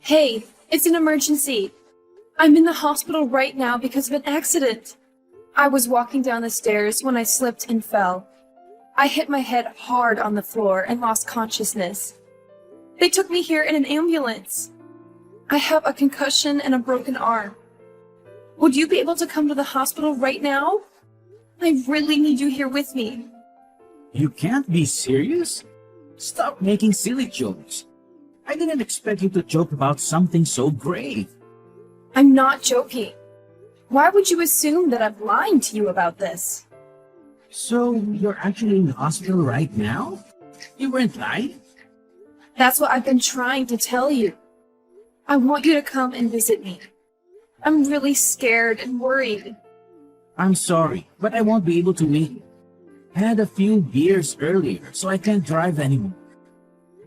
Hey, it's an emergency. I'm in the hospital right now because of an accident. I was walking down the stairs when I slipped and fell. I hit my head hard on the floor and lost consciousness. They took me here in an ambulance. I have a concussion and a broken arm. Would you be able to come to the hospital right now? I really need you here with me. You can't be serious? Stop making silly jokes. I didn't expect you to joke about something so grave. I'm not joking. Why would you assume that I'm lying to you about this? So, you're actually in the hospital right now? You weren't lying? That's what I've been trying to tell you. I want you to come and visit me. I'm really scared and worried. I'm sorry, but I won't be able to meet you. I had a few beers earlier, so I can't drive anymore.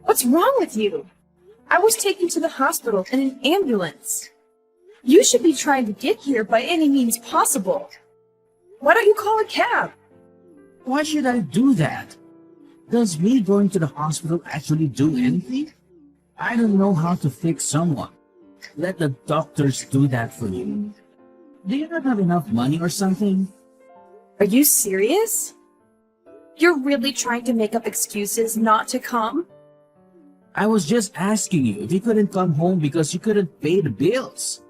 What's wrong with you? I was taken to the hospital in an ambulance. You should be trying to get here by any means possible. Why don't you call a cab? Why should I do that? Does me going to the hospital actually do anything? I don't know how to fix someone. Let the doctors do that for you. Do you not have enough money or something? Are you serious? You're really trying to make up excuses not to come? I was just asking you if you couldn't come home because you couldn't pay the bills.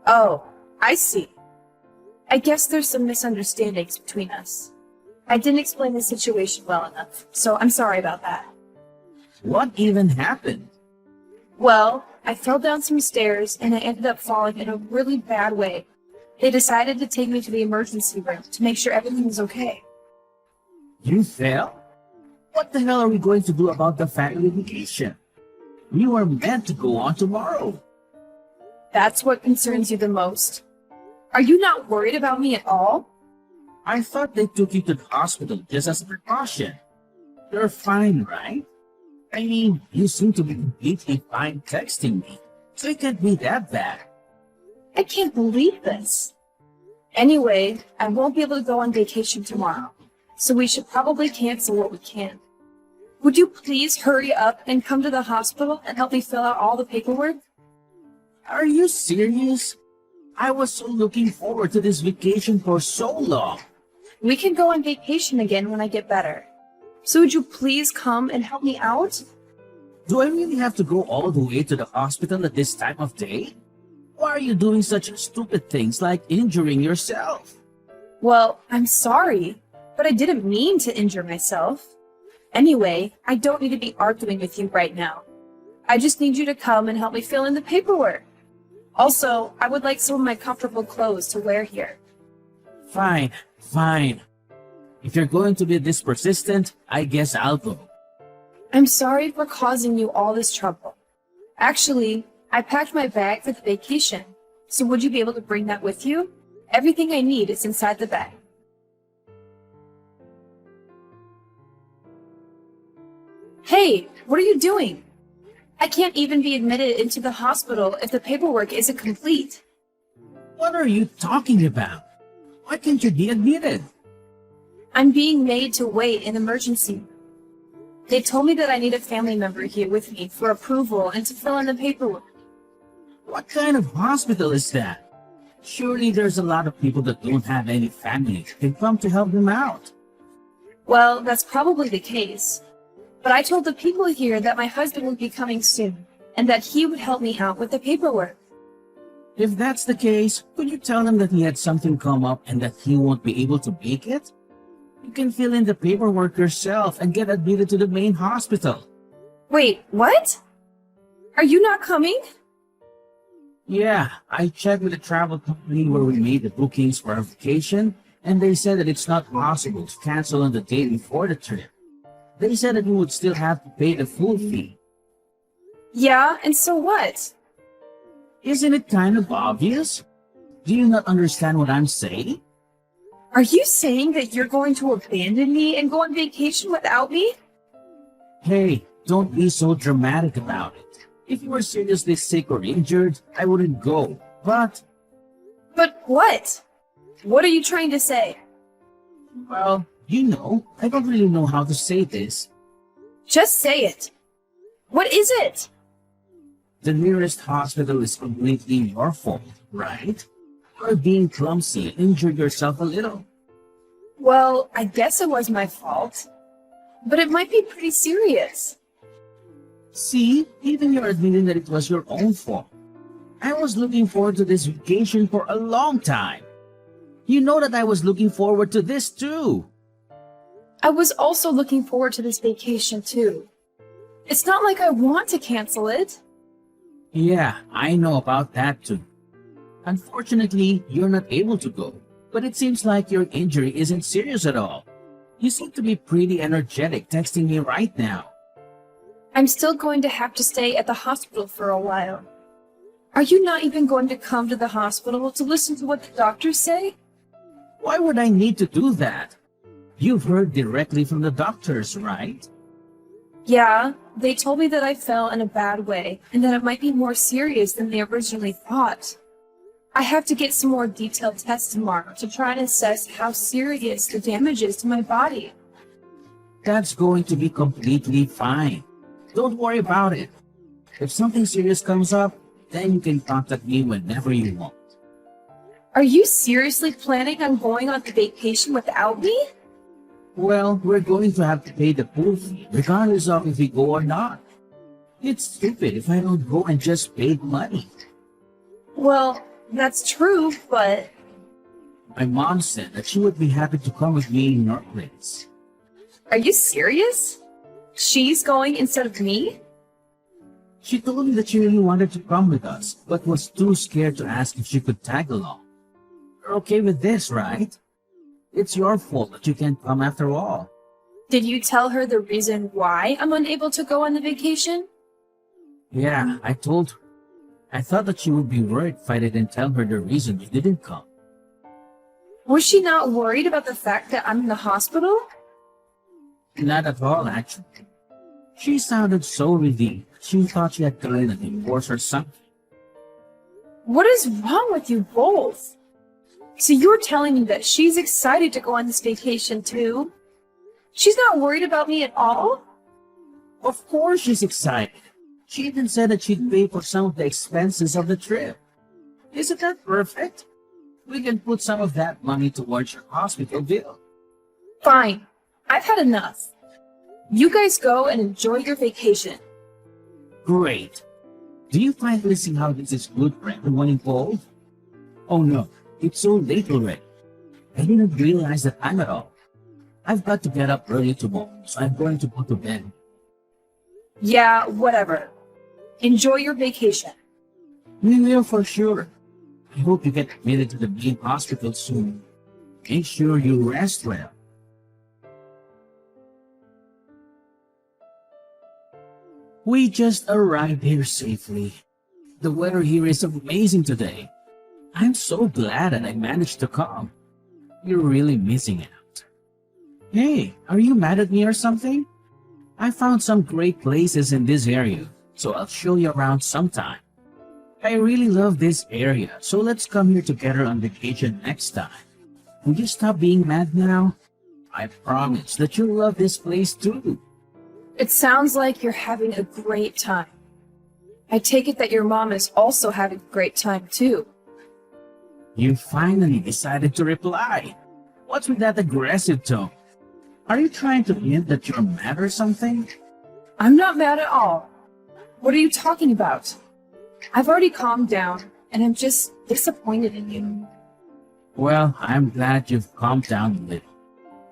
Oh, I see. I guess there's some misunderstandings between us. I didn't explain the situation well enough, so I'm sorry about that. What even happened? Well, I fell down some stairs and I ended up falling in a really bad way. They decided to take me to the emergency room to make sure everything was okay. You fell? What the hell are we going to do about the family vacation? We were meant to go on tomorrow. That's what concerns you the most. Are you not worried about me at all? I thought they took you to the hospital just as a precaution. You're fine, right? I mean, you seem to be completely fine texting me, so it can't be that bad. I can't believe this. Anyway, I won't be able to go on vacation tomorrow, so we should probably cancel what we can. Would you please hurry up and come to the hospital and help me fill out all the paperwork? Are you serious? I was so looking forward to this vacation for so long. We can go on vacation again when I get better. So would you please come and help me out? Do I really have to go all the way to the hospital at this time of day? Why are you doing such stupid things like injuring yourself? Well, I'm sorry, but I didn't mean to injure myself. Anyway, I don't need to be arguing with you right now. I just need you to come and help me fill in the paperwork. Also, I would like some of my comfortable clothes to wear here. Fine, fine. If you're going to be this persistent, I guess I'll go. I'm sorry for causing you all this trouble. Actually, I packed my bag for the vacation, so would you be able to bring that with you? Everything I need is inside the bag. Hey, what are you doing? I can't even be admitted into the hospital if the paperwork isn't complete. What are you talking about? Why can't you be admitted? I'm being made to wait in emergency. They told me that I need a family member here with me for approval and to fill in the paperwork. What kind of hospital is that? Surely there's a lot of people that don't have any family that can come to help them out. Well, that's probably the case. But I told the people here that my husband would be coming soon and that he would help me out with the paperwork. If that's the case, could you tell him that he had something come up and that he won't be able to make it? You can fill in the paperwork yourself and get admitted to the main hospital. Wait, what? Are you not coming? Yeah, I checked with the travel company where we made the bookings for our vacation, and they said that it's not possible to cancel on the day before the trip. They said that we would still have to pay the full fee. Yeah, and so what? Isn't it kind of obvious? Do you not understand what I'm saying? Are you saying that you're going to abandon me and go on vacation without me? Hey, don't be so dramatic about it. If you were seriously sick or injured, I wouldn't go. But what? What are you trying to say? well, I don't really know how to say this. Just say it. What is it? The nearest hospital is completely your fault, right? You're being clumsy and injured yourself a little. Well, I guess it was my fault. But it might be pretty serious. See, even you're admitting that it was your own fault. I was looking forward to this vacation for a long time. You know that I was looking forward to this too. I was also looking forward to this vacation too. It's not like I want to cancel it. Yeah, I know about that too. Unfortunately, you're not able to go, but it seems like your injury isn't serious at all. You seem to be pretty energetic texting me right now. I'm still going to have to stay at the hospital for a while. Are you not even going to come to the hospital to listen to what the doctors say? Why would I need to do that? You've heard directly from the doctors, right? Yeah, they told me that I fell in a bad way and that it might be more serious than they originally thought. I have to get some more detailed tests tomorrow to try and assess how serious the damage is to my body. That's going to be completely fine. Don't worry about it. If something serious comes up, then you can contact me whenever you want. Are you seriously planning on going on the vacation without me? Well, we're going to have to pay the pool fee, regardless of if we go or not. It's stupid if I don't go and just pay the money. Well, that's true, but... My mom said that she would be happy to come with me in your place. Are you serious? She's going instead of me? She told me that she really wanted to come with us, but was too scared to ask if she could tag along. You're okay with this, right? It's your fault that you can't come after all. Did you tell her the reason why I'm unable to go on the vacation? Yeah, I told her. I thought that she would be worried if I didn't tell her the reason you didn't come. Was she not worried about the fact that I'm in the hospital? Not at all, actually. She sounded so relieved. She thought she had gotten a divorce or something. What is wrong with you both? So you're telling me that she's excited to go on this vacation too? She's not worried about me at all? Of course she's excited. She even said that she'd pay for some of the expenses of the trip. Isn't that perfect? We can put some of that money towards your hospital bill. Fine. I've had enough. You guys go and enjoy your vacation. Great. Do you finally see how this is good for everyone involved? Oh no, it's so late already. I didn't realize the time at all. I've got to get up early tomorrow, so I'm going to go to bed. Yeah, whatever. Enjoy your vacation. We will for sure. I hope you get admitted to the main hospital soon. Make sure you rest well. We just arrived here safely. The weather here is amazing today. I'm so glad that I managed to come. You're really missing out. Hey, are you mad at me or something? I found some great places in this area, so I'll show you around sometime. I really love this area, so let's come here together on vacation next time. Will you stop being mad now? I promise that you'll love this place too. It sounds like you're having a great time. I take it that your mom is also having a great time too. You finally decided to reply. What's with that aggressive tone? Are you trying to hint that you're mad or something? I'm not mad at all. What are you talking about? I've already calmed down, and I'm just disappointed in you. Well, I'm glad you've calmed down a little.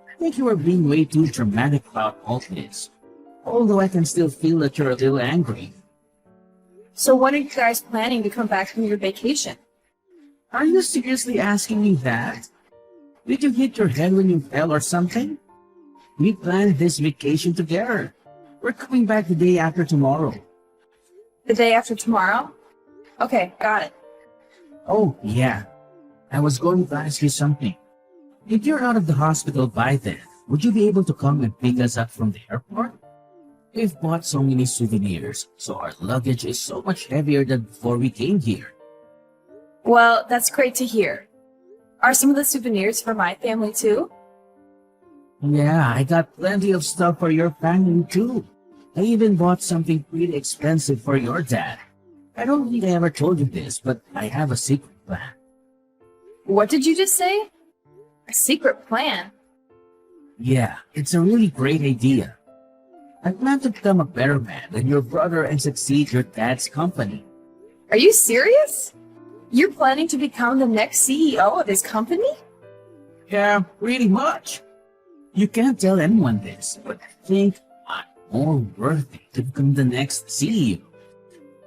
I think you are being way too dramatic about all this. Although I can still feel that you're a little angry. So when are you guys planning to come back from your vacation? Are you seriously asking me that? Did you hit your head when you fell or something? We planned this vacation together. We're coming back the day after tomorrow. The day after tomorrow? Okay, got it. Oh, yeah. I was going to ask you something. If you're out of the hospital by then, would you be able to come and pick us up from the airport? We've bought so many souvenirs, so our luggage is so much heavier than before we came here. Well, that's great to hear. Are some of the souvenirs for my family too? Yeah, I got plenty of stuff for your family too. I even bought something pretty expensive for your dad. I don't think I ever told you this, but I have a secret plan. What did you just say? A secret plan? Yeah, it's a really great idea. I plan to become a better man than your brother and succeed your dad's company. Are you serious? You're planning to become the next CEO of his company? Yeah, pretty much. You can't tell anyone this, but I think I'm more worthy to become the next CEO.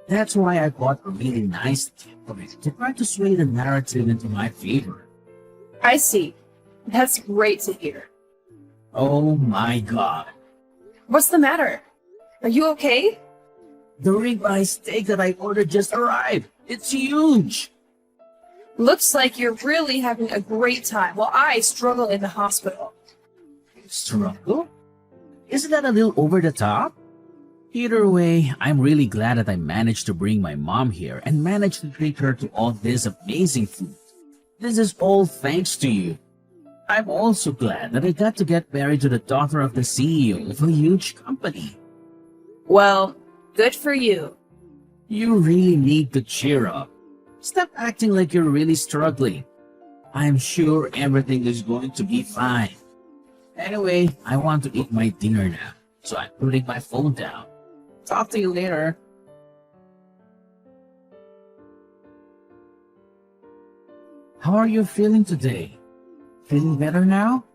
That's why I bought a really nice tip of it to try to sway the narrative into my favor. I see. That's great to hear. Oh my god. What's the matter? Are you okay? The ribeye steak that I ordered just arrived. It's huge. Looks like you're really having a great time while I struggle in the hospital. Struggle? Isn't that a little over the top? Either way, I'm really glad that I managed to bring my mom here and managed to treat her to all this amazing food. This is all thanks to you. I'm also glad that I got to get married to the daughter of the CEO of a huge company. Well, good for you. You really need to cheer up. Stop acting like you're really struggling. I'm sure everything is going to be fine. Anyway, I want to eat my dinner now, so I'm putting my phone down. Talk to you later. How are you feeling today? Feeling better now?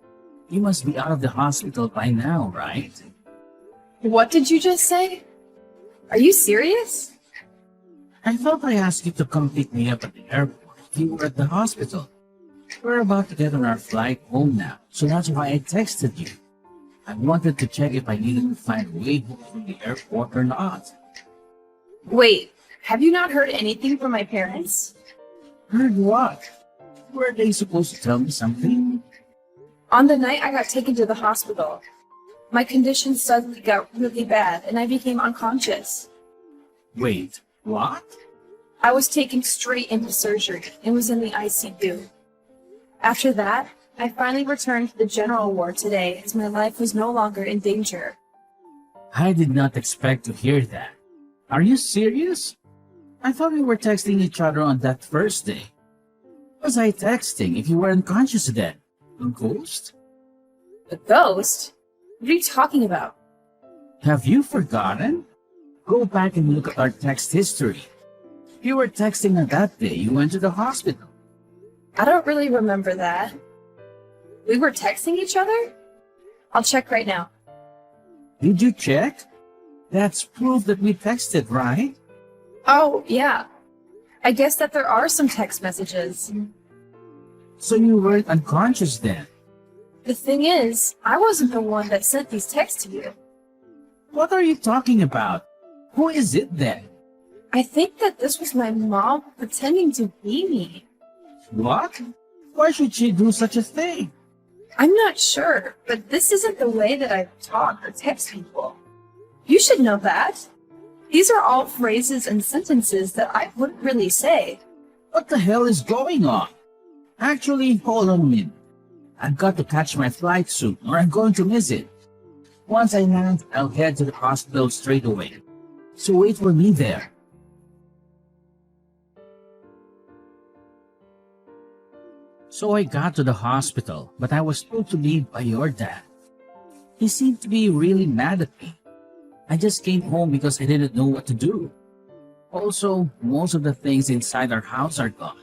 You must be out of the hospital by now, right? What did you just say? Are you serious? I thought I asked you to come pick me up at the airport if you were at the hospital. We're about to get on our flight home now, so that's why I texted you. I wanted to check if I needed to find a way home from the airport or not. Wait, have you not heard anything from my parents? Heard what? Were they supposed to tell me something? On the night I got taken to the hospital, my condition suddenly got really bad and I became unconscious. Wait, what? I was taken straight into surgery and was in the ICU. After that, I finally returned to the general ward today as my life was no longer in danger. I did not expect to hear that. Are you serious? I thought we were texting each other on that first day. Was I texting if you were unconscious then? A ghost? A ghost? What are you talking about? Have you forgotten? Go back and look at our text history. You were texting on that day you went to the hospital. I don't really remember that. We were texting each other? I'll check right now. Did you check? That's proof that we texted, right? Oh, yeah. I guess that there are some text messages. So you weren't unconscious then? The thing is, I wasn't the one that sent these texts to you. What are you talking about? Who is it then? I think that this was my mom pretending to be me. What? Why should she do such a thing? I'm not sure, but this isn't the way that I talk or text people. You should know that. These are all phrases and sentences that I wouldn't really say. What the hell is going on? Actually, hold on a minute. I've got to catch my flight soon or I'm going to miss it. Once I land, I'll head to the hospital straight away. So wait for me there. So I got to the hospital, but I was told to leave by your dad. He seemed to be really mad at me. I just came home because I didn't know what to do. Also, most of the things inside our house are gone.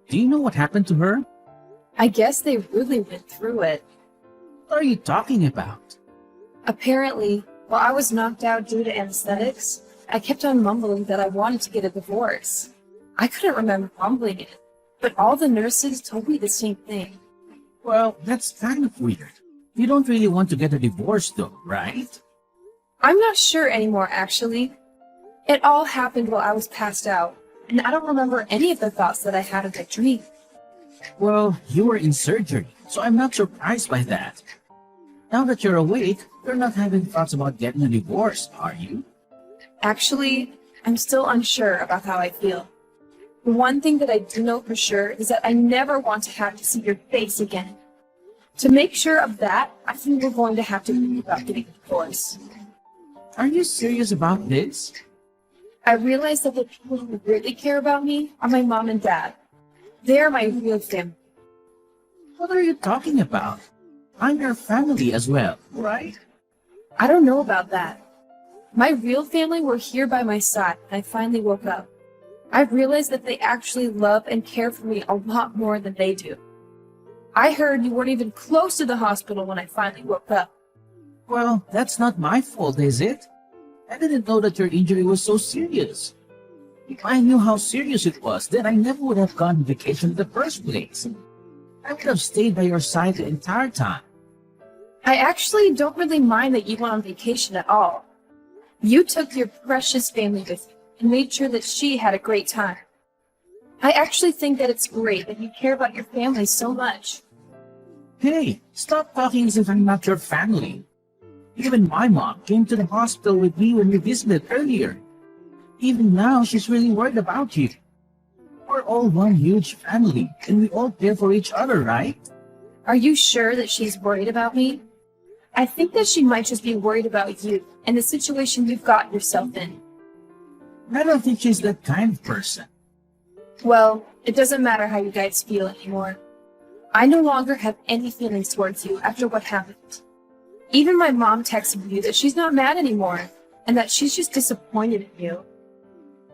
Do you know what happened to her? I guess they really went through it. What are you talking about? Apparently, while I was knocked out due to anesthetics, I kept on mumbling that I wanted to get a divorce. I couldn't remember mumbling it, but all the nurses told me the same thing. Well, that's kind of weird. You don't really want to get a divorce though, right? I'm not sure anymore, actually. It all happened while I was passed out, and I don't remember any of the thoughts that I had in that dream. Well, you were in surgery, so I'm not surprised by that. Now that you're awake, you're not having thoughts about getting a divorce, are you? Actually, I'm still unsure about how I feel. The one thing that I do know for sure is that I never want to have to see your face again. To make sure of that, I think we're going to have to think about getting a divorce. Are you serious about this? I realized that the people who really care about me are my mom and dad. They are my real family. What are you talking about? I'm your family as well, right? I don't know about that. My real family were here by my side when I finally woke up. I realized that they actually love and care for me a lot more than they do. I heard you weren't even close to the hospital when I finally woke up. Well, that's not my fault, is it? I didn't know that your injury was so serious. If I knew how serious it was, then I never would have gone on vacation in the first place. I would have stayed by your side the entire time. I actually don't really mind that you went on vacation at all. You took your precious family with you and made sure that she had a great time. I actually think that it's great that you care about your family so much. Hey, stop talking as if I'm not your family. Even my mom came to the hospital with me when we visited earlier. Even now, she's really worried about you. We're all one huge family, and we all care for each other, right? Are you sure that she's worried about me? I think that she might just be worried about you and the situation you've got yourself in. I don't think she's that kind of person. Well, it doesn't matter how you guys feel anymore. I no longer have any feelings towards you after what happened. Even my mom texted you that she's not mad anymore and that she's just disappointed in you.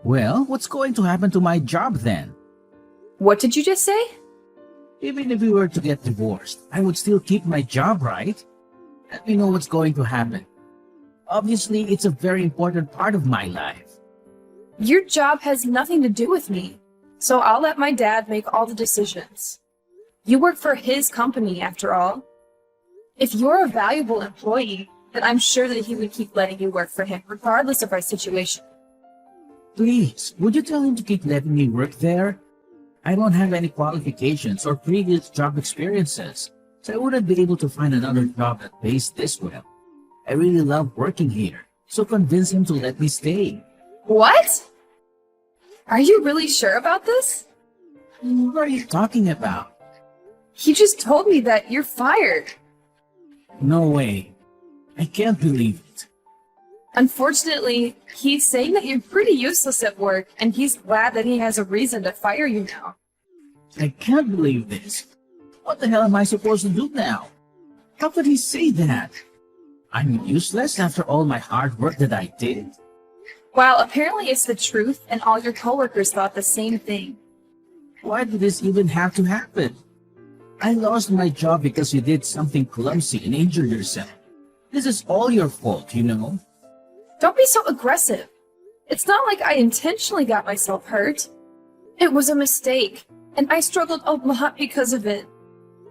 Well, what's going to happen to my job then? What did you just say? Even if we were to get divorced, I would still keep my job, right? Let me know what's going to happen. Obviously, it's a very important part of my life. Your job has nothing to do with me, so I'll let my dad make all the decisions. You work for his company, after all. If you're a valuable employee, then I'm sure that he would keep letting you work for him, regardless of our situation. Please, would you tell him to keep letting me work there? I don't have any qualifications or previous job experiences, so I wouldn't be able to find another job that pays this well. I really love working here, so convince him to let me stay. What? Are you really sure about this? What are you talking about? He just told me that you're fired. No way. I can't believe it. Unfortunately, he's saying that you're pretty useless at work, and he's glad that he has a reason to fire you now. I can't believe this. What the hell am I supposed to do now? How could he say that? I'm useless after all my hard work that I did? Well, apparently it's the truth, and all your coworkers thought the same thing. Why did this even have to happen? I lost my job because you did something clumsy and injured yourself. This is all your fault, you know. Don't be so aggressive. It's not like I intentionally got myself hurt. It was a mistake, and I struggled a lot because of it.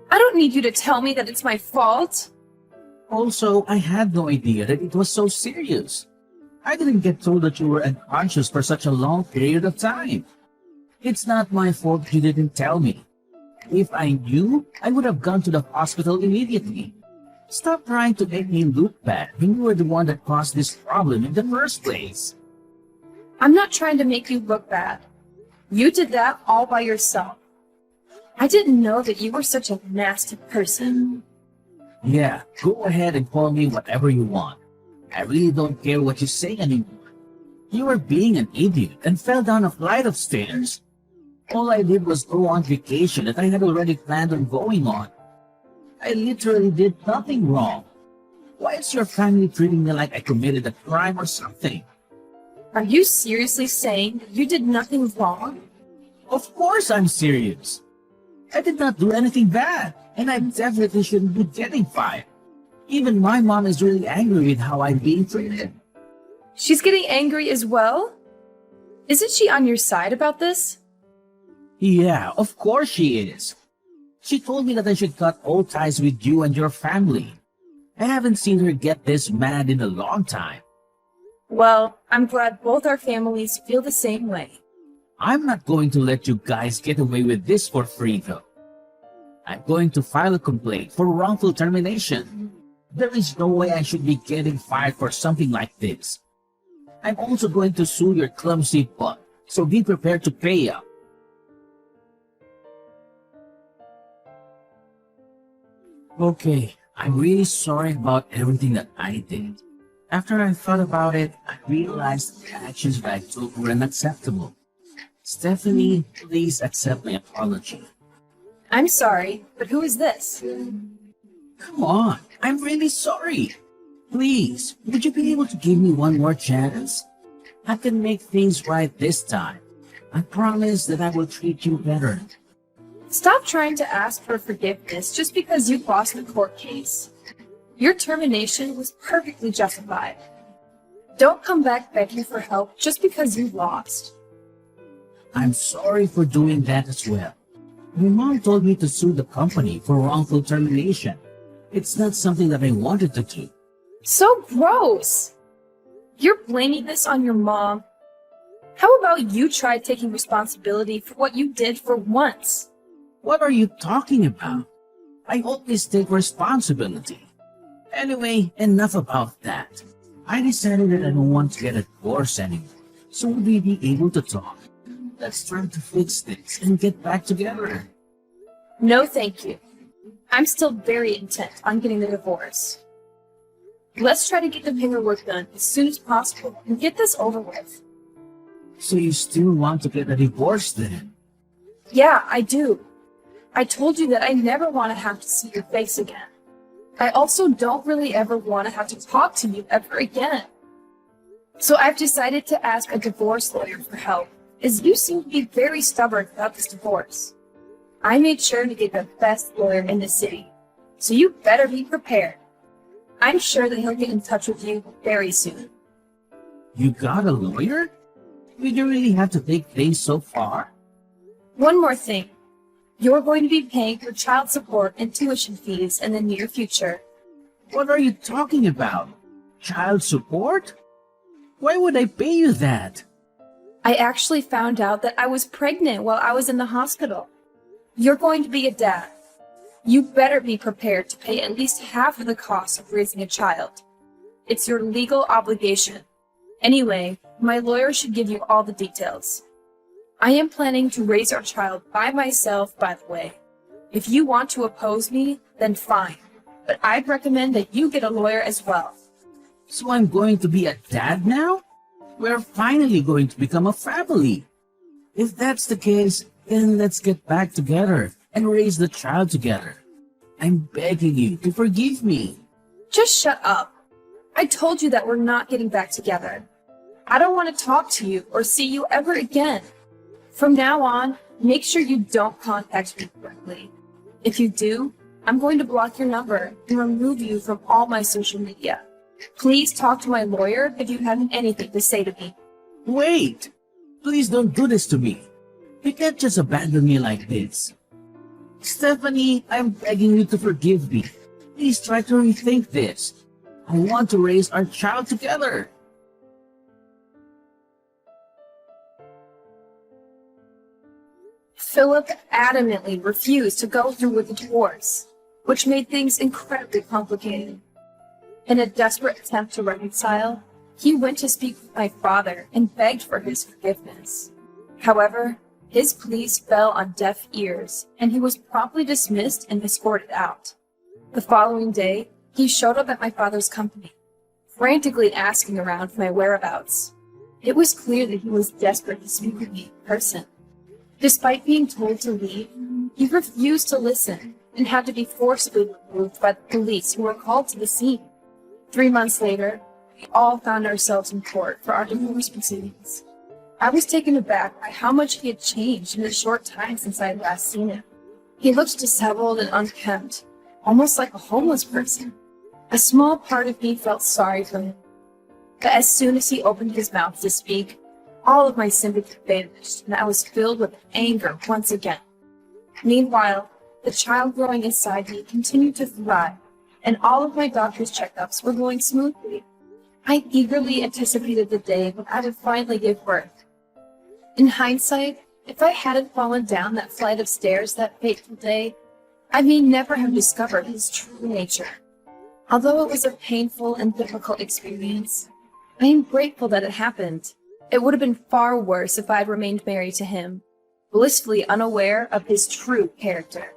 I don't need you to tell me that it's my fault. Also, I had no idea that it was so serious. I didn't get told that you were unconscious for such a long period of time. It's not my fault that you didn't tell me. If I knew, I would have gone to the hospital immediately. Stop trying to make me look bad when you were the one that caused this problem in the first place. I'm not trying to make you look bad. You did that all by yourself. I didn't know that you were such a nasty person. Yeah, go ahead and call me whatever you want. I really don't care what you say anymore. You were being an idiot and fell down a flight of stairs. All I did was go on vacation that I had already planned on going on. I literally did nothing wrong. Why is your family treating me like I committed a crime or something? Are you seriously saying that you did nothing wrong? Of course I'm serious. I did not do anything bad, and I definitely shouldn't be getting fired. Even my mom is really angry with how I'm being treated. She's getting angry as well? Isn't she on your side about this? Yeah, of course she is. She told me that I should cut all ties with you and your family. I haven't seen her get this mad in a long time. Well, I'm glad both our families feel the same way. I'm not going to let you guys get away with this for free, though. I'm going to file a complaint for wrongful termination. There is no way I should be getting fired for something like this. I'm also going to sue your clumsy butt, so be prepared to pay up. Okay, I'm really sorry about everything that I did. After I thought about it, I realized the actions that I took were unacceptable. Stephanie, please accept my apology. I'm sorry, but who is this? Come on, I'm really sorry. Please, would you be able to give me one more chance? I can make things right this time. I promise that I will treat you better. Stop trying to ask for forgiveness just because you lost the court case. Your termination was perfectly justified. Don't come back begging for help just because you lost. I'm sorry for doing that as well. My mom told me to sue the company for wrongful termination. It's not something that I wanted to do. So gross! You're blaming this on your mom. How about you try taking responsibility for what you did for once? What are you talking about? I always take responsibility. Anyway, enough about that. I decided that I don't want to get a divorce anymore. So would we be able to talk? Let's try to fix this and get back together. No, thank you. I'm still very intent on getting the divorce. Let's try to get the paperwork done as soon as possible and get this over with. So you still want to get a divorce then? Yeah, I do. I told you that I never want to have to see your face again. I also don't really ever want to have to talk to you ever again. So I've decided to ask a divorce lawyer for help, as you seem to be very stubborn about this divorce. I made sure to get the best lawyer in the city, so you better be prepared. I'm sure that he'll get in touch with you very soon. You got a lawyer? Did you really have to take things so far? One more thing. You're going to be paying for child support and tuition fees in the near future. What are you talking about? Child support? Why would I pay you that? I actually found out that I was pregnant while I was in the hospital. You're going to be a dad. You better be prepared to pay at least half of the cost of raising a child. It's your legal obligation. Anyway, my lawyer should give you all the details. I am planning to raise our child by myself, by the way. If you want to oppose me, then fine. But I'd recommend that you get a lawyer as well. So I'm going to be a dad now? We're finally going to become a family. If that's the case, then let's get back together and raise the child together. I'm begging you to forgive me. Just shut up. I told you that we're not getting back together. I don't want to talk to you or see you ever again. From now on, make sure you don't contact me directly. If you do, I'm going to block your number and remove you from all my social media. Please talk to my lawyer if you have anything to say to me. Wait! Please don't do this to me. You can't just abandon me like this. Stephanie, I'm begging you to forgive me. Please try to rethink this. I want to raise our child together. Philip adamantly refused to go through with the divorce, which made things incredibly complicated. In a desperate attempt to reconcile, he went to speak with my father and begged for his forgiveness. However, his pleas fell on deaf ears, and he was promptly dismissed and escorted out. The following day, he showed up at my father's company, frantically asking around for my whereabouts. It was clear that he was desperate to speak with me in person. Despite being told to leave, he refused to listen and had to be forcibly removed by the police who were called to the scene. 3 months later, we all found ourselves in court for our divorce proceedings. I was taken aback by how much he had changed in the short time since I had last seen him. He looked disheveled and unkempt, almost like a homeless person. A small part of me felt sorry for him. But as soon as he opened his mouth to speak, all of my sympathy vanished, and I was filled with anger once again. Meanwhile, the child growing inside me continued to thrive, and all of my doctor's checkups were going smoothly. I eagerly anticipated the day when I would finally give birth. In hindsight, if I hadn't fallen down that flight of stairs that fateful day, I may never have discovered his true nature. Although it was a painful and difficult experience, I am grateful that it happened. It would have been far worse if I had remained married to him, blissfully unaware of his true character.